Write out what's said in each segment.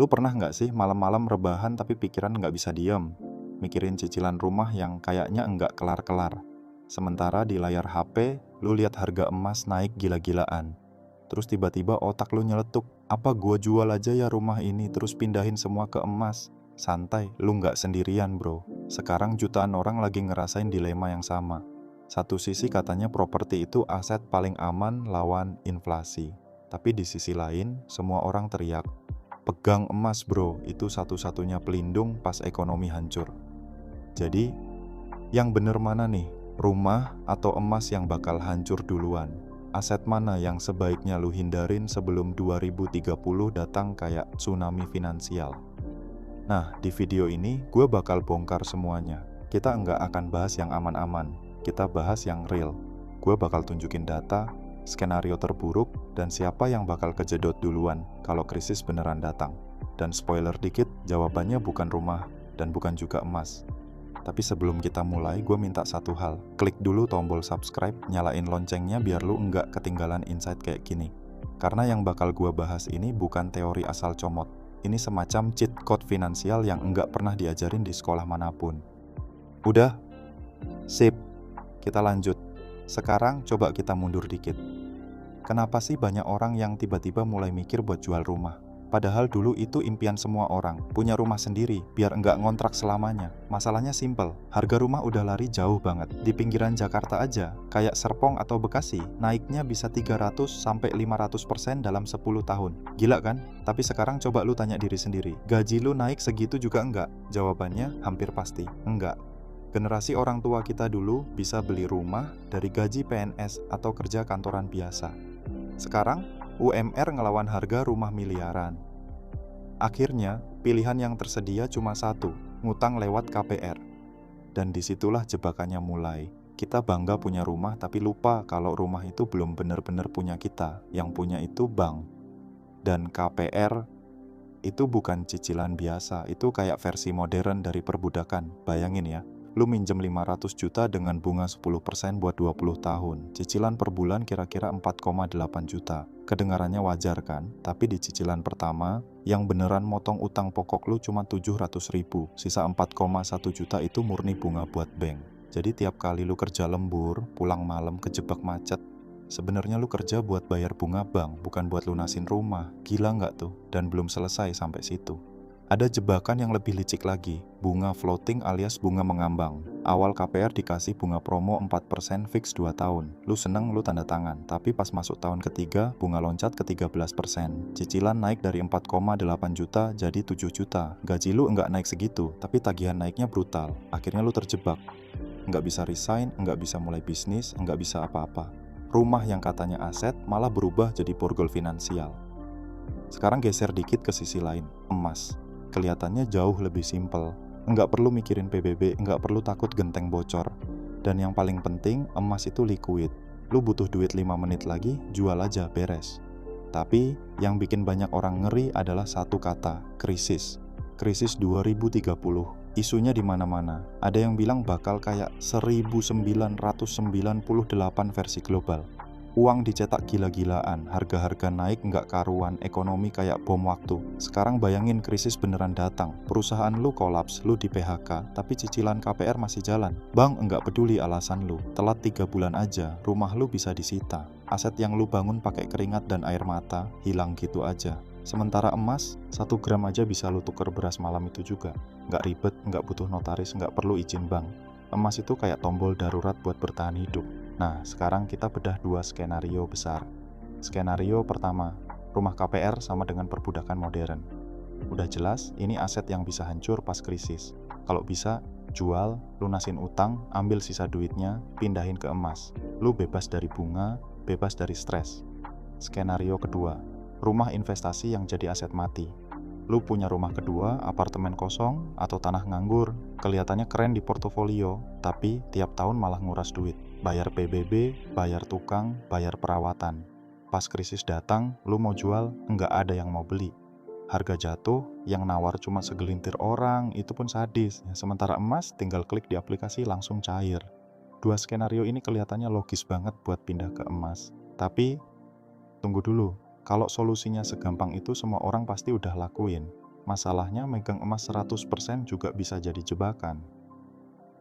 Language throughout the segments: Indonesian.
Lu pernah nggak sih malam-malam rebahan tapi pikiran nggak bisa diem? Mikirin cicilan rumah yang kayaknya nggak kelar-kelar. Sementara di layar HP, lu lihat harga emas naik gila-gilaan. Terus tiba-tiba otak lu nyeletuk, apa gua jual aja ya rumah ini terus pindahin semua ke emas? Santai, lu nggak sendirian bro. Sekarang jutaan orang lagi ngerasain dilema yang sama. Satu sisi katanya properti itu aset paling aman lawan inflasi. Tapi di sisi lain, semua orang teriak, pegang emas bro, itu satu-satunya pelindung pas ekonomi hancur. Jadi, yang bener mana nih? Rumah atau emas yang bakal hancur duluan? Aset mana yang sebaiknya lu hindarin sebelum 2030 datang kayak tsunami finansial? Nah, di video ini gue bakal bongkar semuanya. Kita nggak akan bahas yang aman-aman, kita bahas yang real. Gue bakal tunjukin data, skenario terburuk, dan siapa yang bakal kejedot duluan kalau krisis beneran datang. Dan spoiler dikit, jawabannya bukan rumah dan bukan juga emas. Tapi sebelum kita mulai, gue minta satu hal. Klik dulu tombol subscribe, nyalain loncengnya biar lu nggak ketinggalan insight kayak gini. Karena yang bakal gue bahas ini bukan teori asal comot. Ini semacam cheat code finansial yang nggak pernah diajarin di sekolah manapun. Udah? Sip, kita lanjut. Sekarang coba kita mundur dikit. Kenapa sih banyak orang yang tiba-tiba mulai mikir buat jual rumah? Padahal dulu itu impian semua orang, punya rumah sendiri, biar nggak ngontrak selamanya. Masalahnya simple, harga rumah udah lari jauh banget. Di pinggiran Jakarta aja, kayak Serpong atau Bekasi, naiknya bisa 300-500% dalam 10 tahun. Gila kan? Tapi sekarang coba lu tanya diri sendiri, gaji lu naik segitu juga enggak? Jawabannya hampir pasti, enggak. Generasi orang tua kita dulu bisa beli rumah dari gaji PNS atau kerja kantoran biasa. Sekarang, UMR ngelawan harga rumah miliaran. Akhirnya, pilihan yang tersedia cuma satu, ngutang lewat KPR. Dan disitulah jebakannya mulai. Kita bangga punya rumah tapi lupa kalau rumah itu belum benar-benar punya kita. Yang punya itu bank. Dan KPR itu bukan cicilan biasa, itu kayak versi modern dari perbudakan. Bayangin ya, lu minjem 500 juta dengan bunga 10% buat 20 tahun. Cicilan per bulan kira-kira 4,8 juta. Kedengarannya wajar kan? Tapi di cicilan pertama, yang beneran motong utang pokok lu cuma 700 ribu. Sisa 4,1 juta itu murni bunga buat bank. Jadi tiap kali lu kerja lembur, pulang malam kejebak macet, sebenarnya lu kerja buat bayar bunga bank, bukan buat lunasin rumah. Gila nggak tuh? Dan belum selesai sampai situ. Ada jebakan yang lebih licik lagi, bunga floating alias bunga mengambang. Awal KPR dikasih bunga promo 4% fix 2 tahun. Lu seneng, lu tanda tangan. Tapi pas masuk tahun ketiga, bunga loncat ke 13%. Cicilan naik dari 4,8 juta jadi 7 juta. Gaji lu nggak naik segitu, tapi tagihan naiknya brutal. Akhirnya lu terjebak. Nggak bisa resign, nggak bisa mulai bisnis, nggak bisa apa-apa. Rumah yang katanya aset malah berubah jadi borgol finansial. Sekarang geser dikit ke sisi lain, emas. Kelihatannya jauh lebih simpel. Nggak perlu mikirin PBB, nggak perlu takut genteng bocor. Dan yang paling penting, emas itu liquid. Lu butuh duit 5 menit lagi, jual aja, beres. Tapi, yang bikin banyak orang ngeri adalah satu kata, krisis. Krisis 2030. Isunya di mana-mana. Ada yang bilang bakal kayak 1998 versi global. Uang dicetak gila-gilaan, harga-harga naik nggak karuan, ekonomi kayak bom waktu. Sekarang bayangin krisis beneran datang, perusahaan lu kolaps, lu di PHK, tapi cicilan KPR masih jalan. Bank nggak peduli alasan lu, telat 3 bulan aja, rumah lu bisa disita. Aset yang lu bangun pakai keringat dan air mata, hilang gitu aja. Sementara emas, 1 gram aja bisa lu tuker beras malam itu juga. Nggak ribet, nggak butuh notaris, nggak perlu izin bank. Emas itu kayak tombol darurat buat bertahan hidup. Nah, sekarang kita bedah 2 skenario besar. Skenario pertama, rumah KPR sama dengan perbudakan modern. Udah jelas, ini aset yang bisa hancur pas krisis. Kalau bisa, jual, lunasin utang, ambil sisa duitnya, pindahin ke emas. Lu bebas dari bunga, bebas dari stres. Skenario kedua, rumah investasi yang jadi aset mati. Lu punya rumah kedua, apartemen kosong, atau tanah nganggur. Kelihatannya keren di portofolio, tapi tiap tahun malah nguras duit. Bayar PBB, bayar tukang, bayar perawatan. Pas krisis datang, lu mau jual, nggak ada yang mau beli. Harga jatuh, yang nawar cuma segelintir orang, itu pun sadis. Sementara emas, tinggal klik di aplikasi langsung cair. 2 skenario ini kelihatannya logis banget buat pindah ke emas. Tapi, tunggu dulu. Kalau solusinya segampang itu semua orang pasti udah lakuin. Masalahnya megang emas 100% juga bisa jadi jebakan.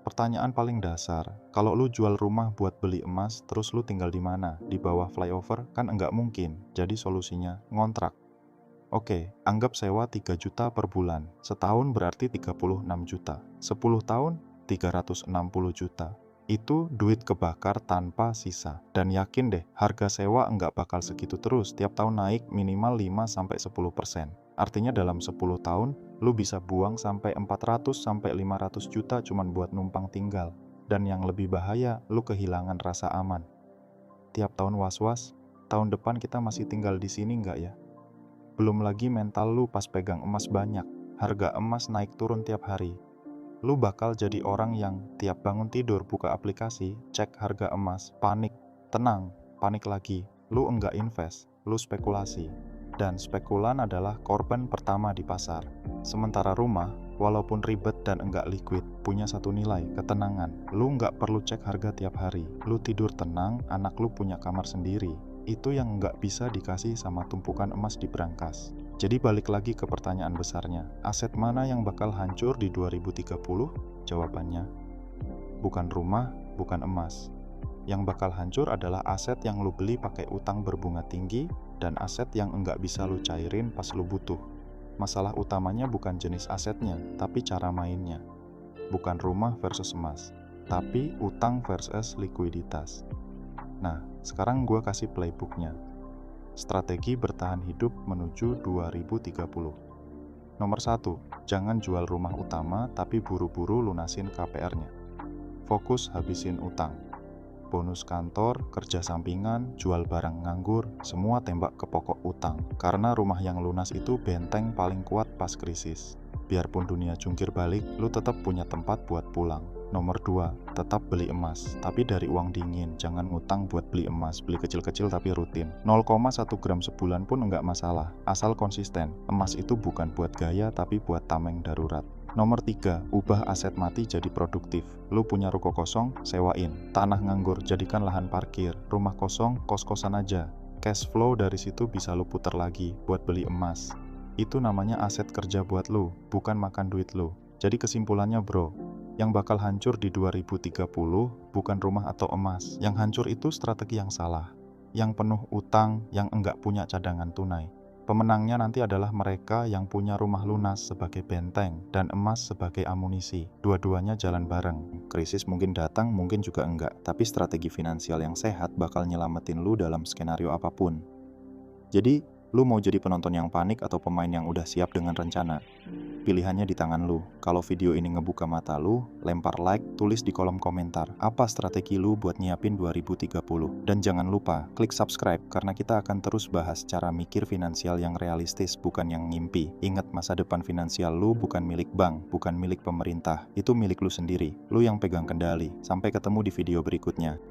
Pertanyaan paling dasar, kalau lu jual rumah buat beli emas, terus lu tinggal di mana? Di bawah flyover? Kan enggak mungkin. Jadi solusinya, ngontrak. Oke, anggap sewa 3 juta per bulan. Setahun berarti 36 juta. 10 tahun, 360 juta. Itu duit kebakar tanpa sisa. Dan yakin deh, harga sewa enggak bakal segitu terus. Tiap tahun naik minimal 5-10%. Artinya dalam 10 tahun, lu bisa buang sampai 400-500 juta cuman buat numpang tinggal. Dan yang lebih bahaya, lu kehilangan rasa aman. Tiap tahun was-was, tahun depan kita masih tinggal di sini enggak ya? Belum lagi mental lu pas pegang emas banyak. Harga emas naik turun tiap hari. Lu bakal jadi orang yang tiap bangun tidur buka aplikasi, cek harga emas, panik, tenang, panik lagi. Lu enggak invest, lu spekulasi. Dan spekulan adalah korban pertama di pasar. Sementara rumah, walaupun ribet dan enggak liquid, punya satu nilai, ketenangan. Lu enggak perlu cek harga tiap hari. Lu tidur tenang, anak lu punya kamar sendiri. Itu yang nggak bisa dikasih sama tumpukan emas di brankas. Jadi balik lagi ke pertanyaan besarnya, aset mana yang bakal hancur di 2030? Jawabannya, bukan rumah, bukan emas. Yang bakal hancur adalah aset yang lu beli pakai utang berbunga tinggi dan aset yang enggak bisa lu cairin pas lu butuh. Masalah utamanya bukan jenis asetnya, tapi cara mainnya. Bukan rumah versus emas, tapi utang versus likuiditas. Nah, sekarang gue kasih playbooknya. Strategi bertahan hidup menuju 2030. Nomor 1, jangan jual rumah utama tapi buru-buru lunasin KPR-nya. Fokus habisin utang. Bonus kantor, kerja sampingan, jual barang nganggur, semua tembak ke pokok utang. Karena rumah yang lunas itu benteng paling kuat pas krisis. Biarpun dunia jungkir balik, lu tetap punya tempat buat pulang. Nomor 2, tetap beli emas, tapi dari uang dingin. Jangan ngutang buat beli emas, beli kecil-kecil tapi rutin. 0,1 gram sebulan pun enggak masalah, asal konsisten. Emas itu bukan buat gaya, tapi buat tameng darurat. Nomor 3, ubah aset mati jadi produktif. Lu punya ruko kosong, sewain. Tanah nganggur, jadikan lahan parkir. Rumah kosong, kos-kosan aja. Cash flow dari situ bisa lu putar lagi buat beli emas. Itu namanya aset kerja buat lu, bukan makan duit lu. Jadi kesimpulannya bro, yang bakal hancur di 2030 bukan rumah atau emas. Yang hancur itu strategi yang salah, yang penuh utang, yang enggak punya cadangan tunai. Pemenangnya nanti adalah mereka yang punya rumah lunas sebagai benteng dan emas sebagai amunisi. Dua-duanya jalan bareng. Krisis mungkin datang, mungkin juga enggak. Tapi strategi finansial yang sehat bakal nyelamatin lu dalam skenario apapun. Jadi, lu mau jadi penonton yang panik atau pemain yang udah siap dengan rencana? Pilihannya di tangan lu. Kalau video ini ngebuka mata lu, lempar like, tulis di kolom komentar apa strategi lu buat nyiapin 2030. Dan jangan lupa klik subscribe karena kita akan terus bahas cara mikir finansial yang realistis, bukan yang ngimpi. Ingat, masa depan finansial lu bukan milik bank, bukan milik pemerintah. Itu milik lu sendiri. Lu yang pegang kendali. Sampai ketemu di video berikutnya.